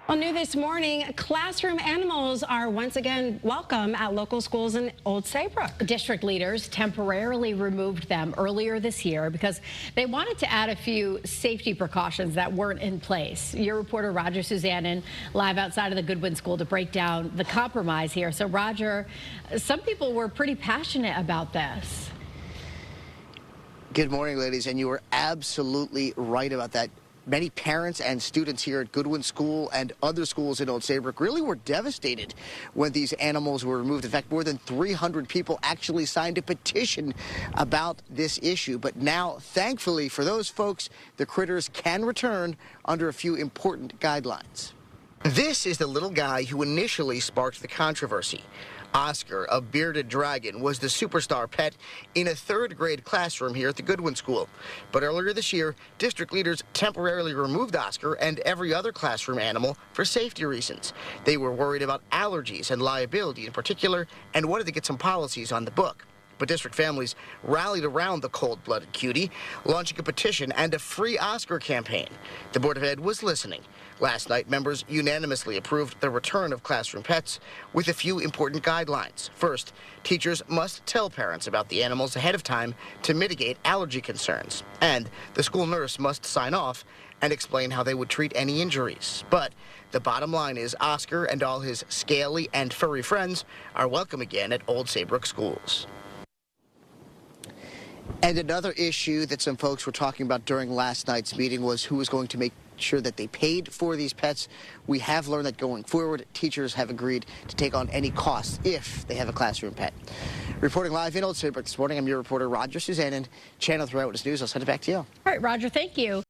Well, new this morning, classroom animals are once again welcome at local schools in Old Saybrook. District leaders temporarily removed them earlier this year because they wanted to add a few safety precautions that weren't in place. Your reporter Roger Suzannin live outside of the Goodwin School to break down the compromise here. So Roger, some people were pretty passionate about this. Good morning, ladies, and you were absolutely right about that. Many parents and students here at Goodwin School and other schools in Old Saybrook really were devastated when these animals were removed. In fact, more than 300 people actually signed a petition about this issue. But now, thankfully, for those folks, the critters can return under a few important guidelines. This is the little guy who initially sparked the controversy. Oscar, a bearded dragon, was the superstar pet in a third-grade classroom here at the Goodwin School. But earlier this year, district leaders temporarily removed Oscar and every other classroom animal for safety reasons. They were worried about allergies and liability in particular and wanted to get some policies on the book. But district families rallied around the cold-blooded cutie, launching a petition and a free Oscar campaign. The Board of Ed was listening. Last night, members unanimously approved the return of classroom pets with a few important guidelines. First, teachers must tell parents about the animals ahead of time to mitigate allergy concerns. And the school nurse must sign off and explain how they would treat any injuries. But the bottom line is Oscar and all his scaly and furry friends are welcome again at Old Saybrook schools. And another issue that some folks were talking about during last night's meeting was who was going to make sure that they paid for these pets. We have learned that going forward, teachers have agreed to take on any costs if they have a classroom pet. Reporting live in Old Saybrook this morning, I'm your reporter, Roger Suzannin, Channel 3 Eyewitness News. I'll send it back to you. All right, Roger, thank you.